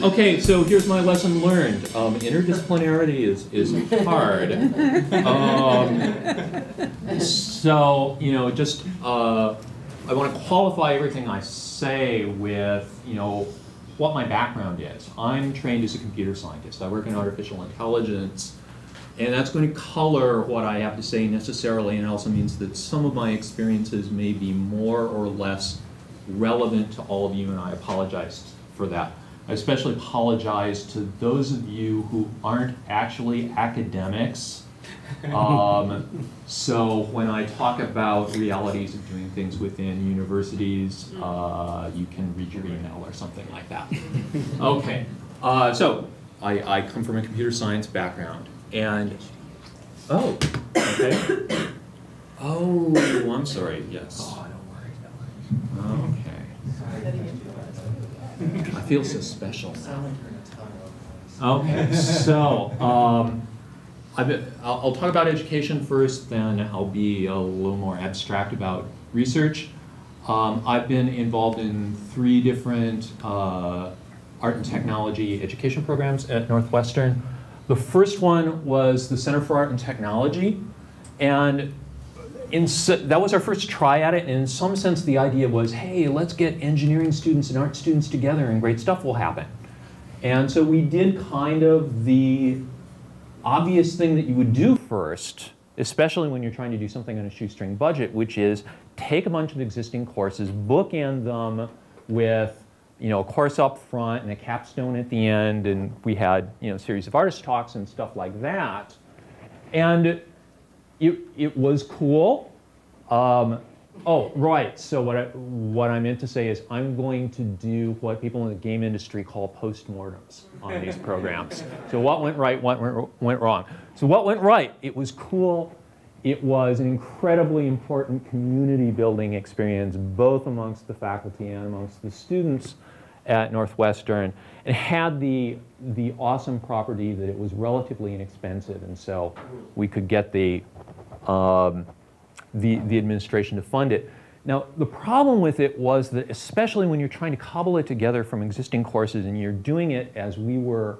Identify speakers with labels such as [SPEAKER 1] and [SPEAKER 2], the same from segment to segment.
[SPEAKER 1] Okay, so here's my lesson learned. Interdisciplinarity is hard. So, you know, just I want to qualify everything I say with, you know, what my background is. I'm trained as a computer scientist. I work in artificial intelligence, and that's going to color what I have to say necessarily, and it also means that some of my experiences may be more or less relevant to all of you, and I apologize for that. I especially apologize to those of you who aren't actually academics. So when I talk about realities of doing things within universities, you can read your email or something like that. Okay, so I come from a computer science background, and oh, okay. Oh, I'm sorry. Yes. Oh, don't worry. Okay. I feel so special now. Okay, so I'll talk about education first, then I'll be a little more abstract about research. I've been involved in 3 different art and technology education programs at Northwestern. The first one was the Center for Art and Technology, and that was our first try at it, and in some sense the idea was, hey, let's get engineering students and art students together and great stuff will happen. And so we did kind of the obvious thing that you would do first, especially when you're trying to do something on a shoestring budget, which is take a bunch of existing courses, bookend them with, you know, a course up front and a capstone at the end, and we had, you know, a series of artist talks and stuff like that. And it was cool. Oh, right, so what I meant to say is I'm going to do what people in the game industry call postmortems on these programs. So what went right, what went wrong? So what went right? It was cool. It was an incredibly important community building experience, both amongst the faculty and amongst the students at Northwestern. It had the awesome property that it was relatively inexpensive, and so we could get the administration to fund it. Now, the problem with it was that, especially when you're trying to cobble it together from existing courses and you're doing it as we were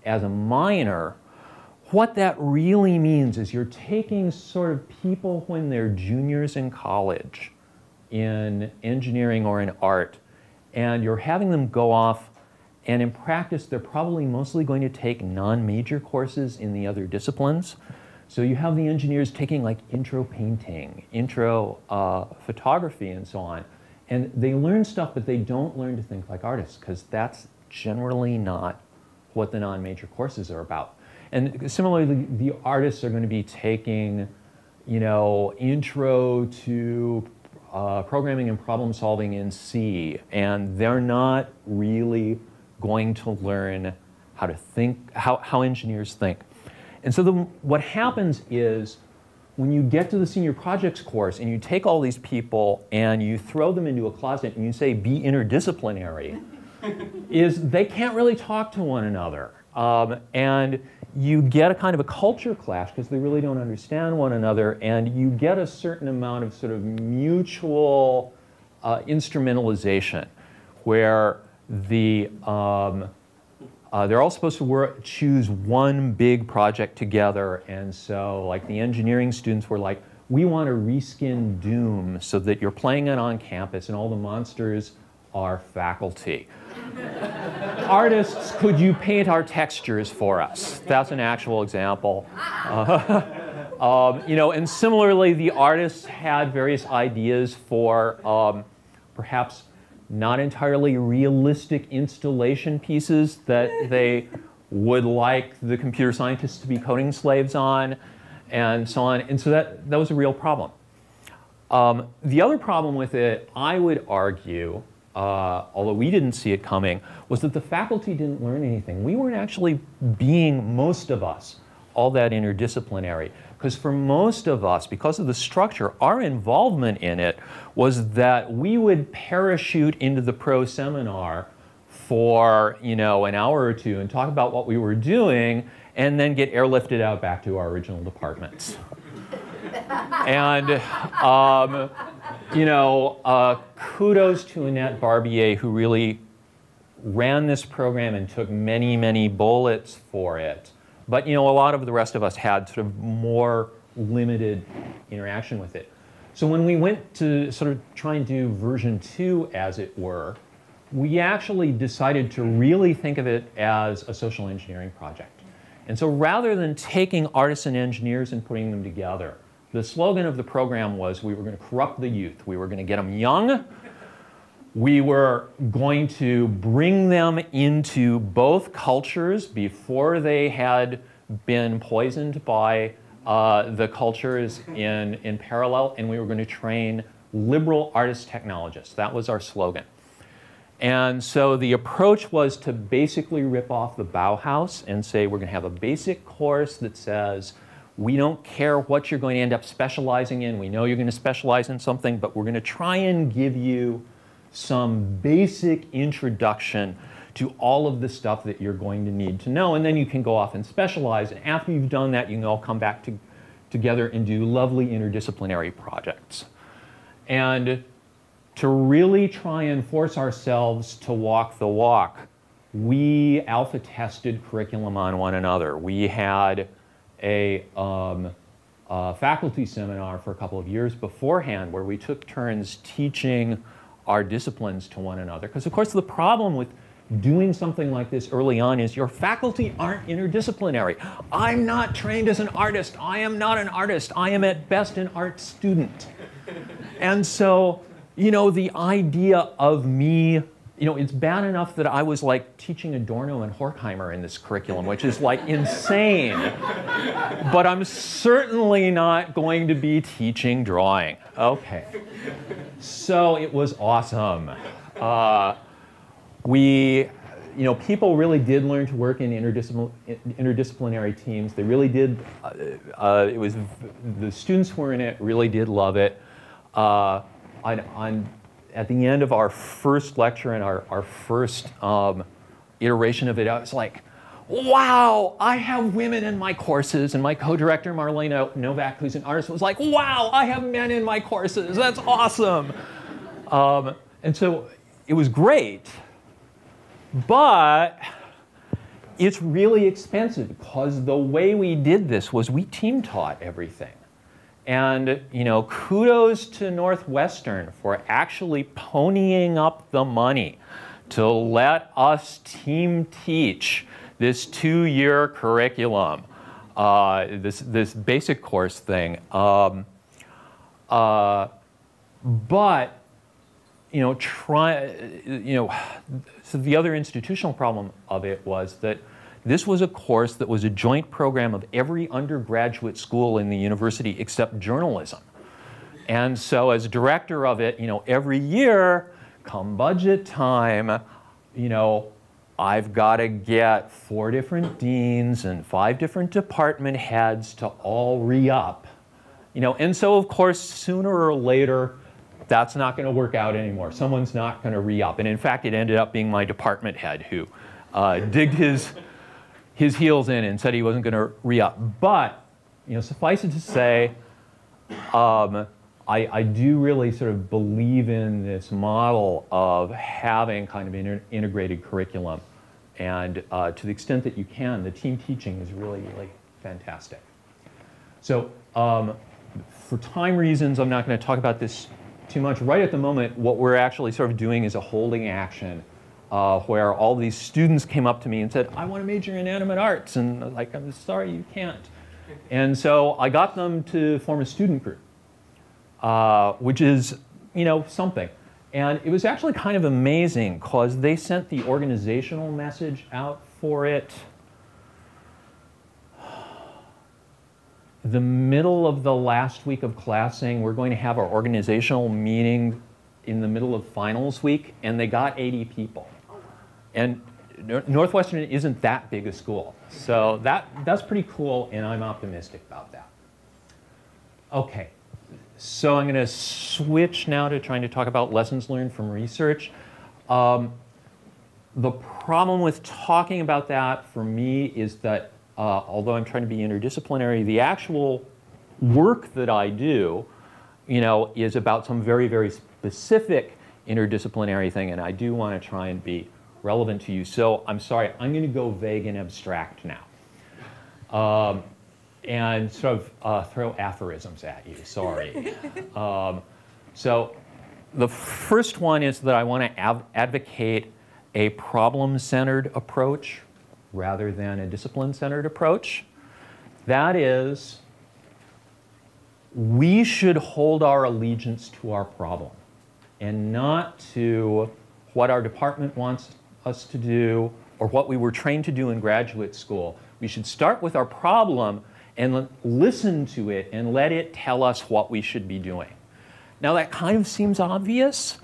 [SPEAKER 1] as a minor, what that really means is you're taking sort of people when they're juniors in college in engineering or in art, and you're having them go off, and in practice they're probably mostly going to take non-major courses in the other disciplines. So you have the engineers taking like intro painting, intro photography, and so on. And they learn stuff, but they don't learn to think like artists, because that's generally not what the non-major courses are about. And similarly, the artists are going to be taking, you know, intro to programming and problem solving in C, and they're not really going to learn how to think, how engineers think. And so what happens is when you get to the senior projects course and you take all these people and you throw them into a closet and you say, be interdisciplinary, is they can't really talk to one another. And you get a kind of a culture clash because they really don't understand one another, and you get a certain amount of sort of mutual instrumentalization where they're all supposed to choose one big project together, and so like the engineering students were like, we want to reskin Doom so that you're playing it on campus and all the monsters are faculty. Artists, could you paint our textures for us? That's an actual example. You know, and similarly, the artists had various ideas for perhaps not entirely realistic installation pieces that they would like the computer scientists to be coding slaves on, and so on. And so that was a real problem. The other problem with it, I would argue, although we didn't see it coming, was that the faculty didn't learn anything. We weren't actually being, most of us, all that interdisciplinary. Because for most of us, because of the structure, our involvement in it was that we would parachute into the pro seminar for, you know, an hour or two and talk about what we were doing, and then get airlifted out back to our original departments. And, you know, kudos to Annette Barbier, who really ran this program and took many, many bullets for it. But a lot of the rest of us had sort of more limited interaction with it. So when we went to sort of try and do version 2, as it were, we actually decided to really think of it as a social engineering project. And so rather than taking artists and engineers and putting them together, the slogan of the program was we were going to corrupt the youth. We were going to get them young. We were going to bring them into both cultures before they had been poisoned by the cultures in parallel, and we were going to train liberal artist technologists. That was our slogan. And so the approach was to basically rip off the Bauhaus and say we're going to have a basic course that says we don't care what you're going to end up specializing in. We know you're going to specialize in something, but we're going to try and give you some basic introduction to all of the stuff that you're going to need to know. And then you can go off and specialize. And after you've done that, you can all come back together and do lovely interdisciplinary projects. And to really try and force ourselves to walk the walk, we alpha tested curriculum on one another. We had a faculty seminar for a couple of years beforehand where we took turns teaching our disciplines to one another. Because of course the problem with doing something like this early on is your faculty aren't interdisciplinary. I'm not trained as an artist. I am not an artist. I am at best an art student. And so, the idea of me, it's bad enough that I was like teaching Adorno and Horkheimer in this curriculum, which is like insane. But I'm certainly not going to be teaching drawing. Okay. So it was awesome. People really did learn to work in interdisciplinary teams. They really did. The students who were in it really did love it. At the end of our first lecture and our first iteration of it, I was like, wow, I have women in my courses. And my co-director, Marlene Novak, who's an artist, was like, wow, I have men in my courses. That's awesome. And so it was great. But it's really expensive because the way we did this was we team taught everything. And, kudos to Northwestern for actually ponying up the money to let us team teach this 2-year curriculum, this basic course thing. But, so the other institutional problem of it was that this was a course that was a joint program of every undergraduate school in the university except journalism. And so as director of it, every year, come budget time, I've got to get 4 different deans and 5 different department heads to all re-up. And so of course, sooner or later, that's not going to work out anymore. Someone's not going to re-up. And in fact, it ended up being my department head who digged his heels in and said he wasn't going to re-up. But, suffice it to say, I do really sort of believe in this model of having kind of an integrated curriculum. And to the extent that you can, the team teaching is really, really fantastic. So for time reasons, I'm not going to talk about this too much. Right at the moment, what we're actually sort of doing is a holding action where all these students came up to me and said, I want to major in animate arts. And I'm sorry, you can't. And so I got them to form a student group, which is, something. And it was actually kind of amazing because they sent the organizational message out for it the middle of the last week of class, saying we're going to have our organizational meeting in the middle of finals week, and they got 80 people. And Northwestern isn't that big a school. So that's pretty cool, and I'm optimistic about that. Okay, so I'm going to switch now to trying to talk about lessons learned from research. The problem with talking about that for me is that although I'm trying to be interdisciplinary, the actual work that I do, is about some very, very specific interdisciplinary thing, and I do want to try and be relevant to you. So I'm sorry, I'm going to go vague and abstract now. And sort of throw aphorisms at you, sorry. So the first one is that I want to advocate a problem-centered approach rather than a discipline-centered approach. That is, we should hold our allegiance to our problem and not to what our department wants us to do or what we were trained to do in graduate school. We should start with our problem and listen to it and let it tell us what we should be doing. Now that kind of seems obvious,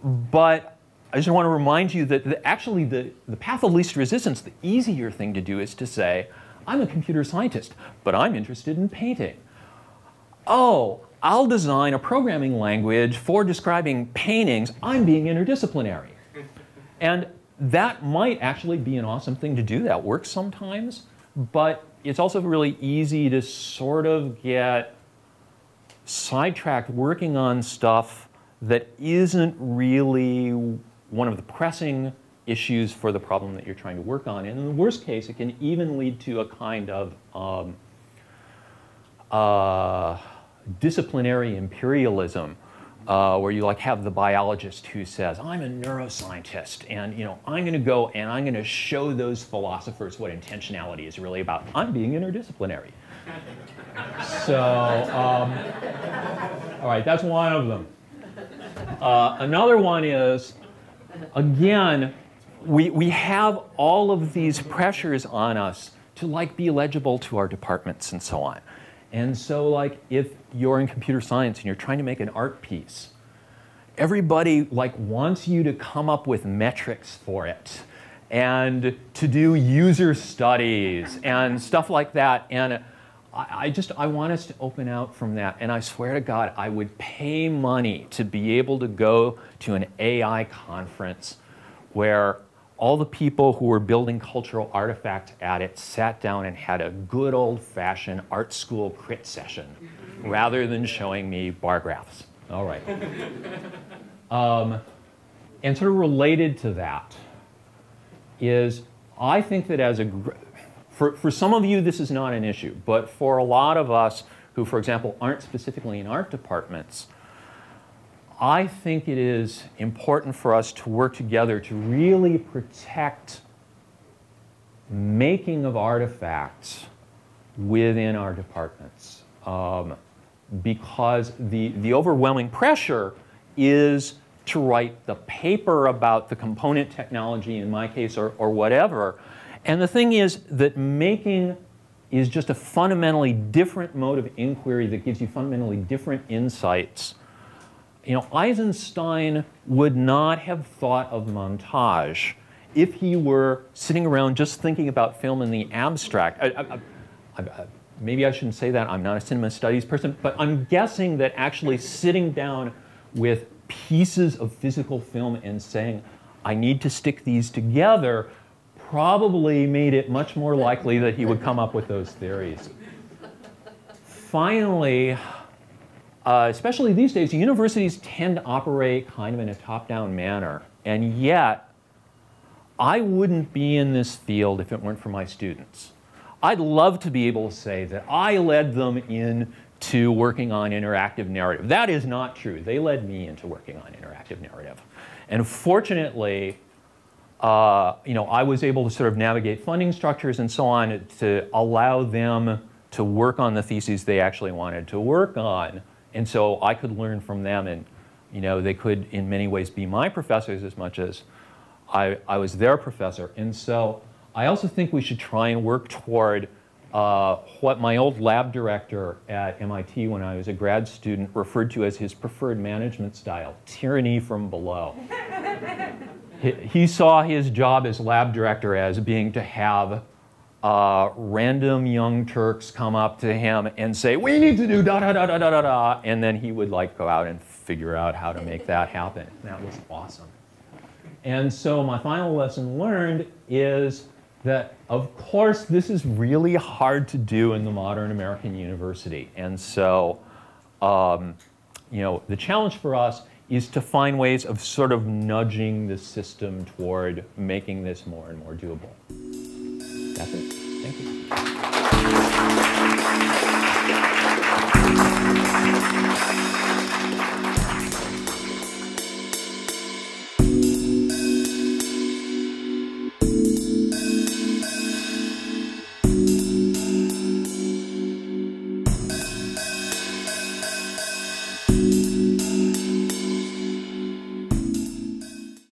[SPEAKER 1] but I just want to remind you that actually the path of least resistance, the easier thing to do is to say, I'm a computer scientist, but I'm interested in painting. Oh, I'll design a programming language for describing paintings. I'm being interdisciplinary. And that might actually be an awesome thing to do. That works sometimes, but it's also really easy to sort of get sidetracked working on stuff that isn't really one of the pressing issues for the problem that you're trying to work on. And in the worst case, it can even lead to a kind of disciplinary imperialism, where you like have the biologist who says, I'm a neuroscientist, and I'm going to go and I'm going to show those philosophers what intentionality is really about. I'm being interdisciplinary. So, all right, that's one of them. Another one is, again, we have all of these pressures on us to be legible to our departments and so on. And so if you're in computer science and you're trying to make an art piece, everybody wants you to come up with metrics for it and to do user studies and stuff like that. And I want us to open out from that. And I swear to God, I would pay money to be able to go to an AI conference where all the people who were building cultural artifacts at it sat down and had a good old-fashioned art school crit session rather than showing me bar graphs. All right. And sort of related to that is, I think that for some of you this is not an issue, but for a lot of us who, for example, aren't specifically in art departments, I think it is important for us to work together to really protect making of artifacts within our departments. Because the overwhelming pressure is to write the paper about the component technology, in my case, or whatever. And the thing is that making is just a fundamentally different mode of inquiry that gives you fundamentally different insights. Eisenstein would not have thought of montage if he were sitting around just thinking about film in the abstract. Maybe I shouldn't say that. I'm not a cinema studies person, but I'm guessing that actually sitting down with pieces of physical film and saying, I need to stick these together, probably made it much more likely that he would come up with those theories. Finally, especially these days, universities tend to operate kind of in a top-down manner. And yet, I wouldn't be in this field if it weren't for my students. I'd love to be able to say that I led them into working on interactive narrative. That is not true. They led me into working on interactive narrative. And fortunately, I was able to sort of navigate funding structures and so on to allow them to work on the theses they actually wanted to work on. And so I could learn from them, and they could in many ways be my professors as much as I was their professor. And so I also think we should try and work toward what my old lab director at MIT when I was a grad student referred to as his preferred management style, tyranny from below. He saw his job as lab director as being to have random young Turks come up to him and say, we need to do da-da-da-da-da-da, and then he would go out and figure out how to make that happen. And that was awesome. And so my final lesson learned is that, of course, this is really hard to do in the modern American university. And so, the challenge for us is to find ways of sort of nudging the system toward making this more and more doable. That's it. Thank you.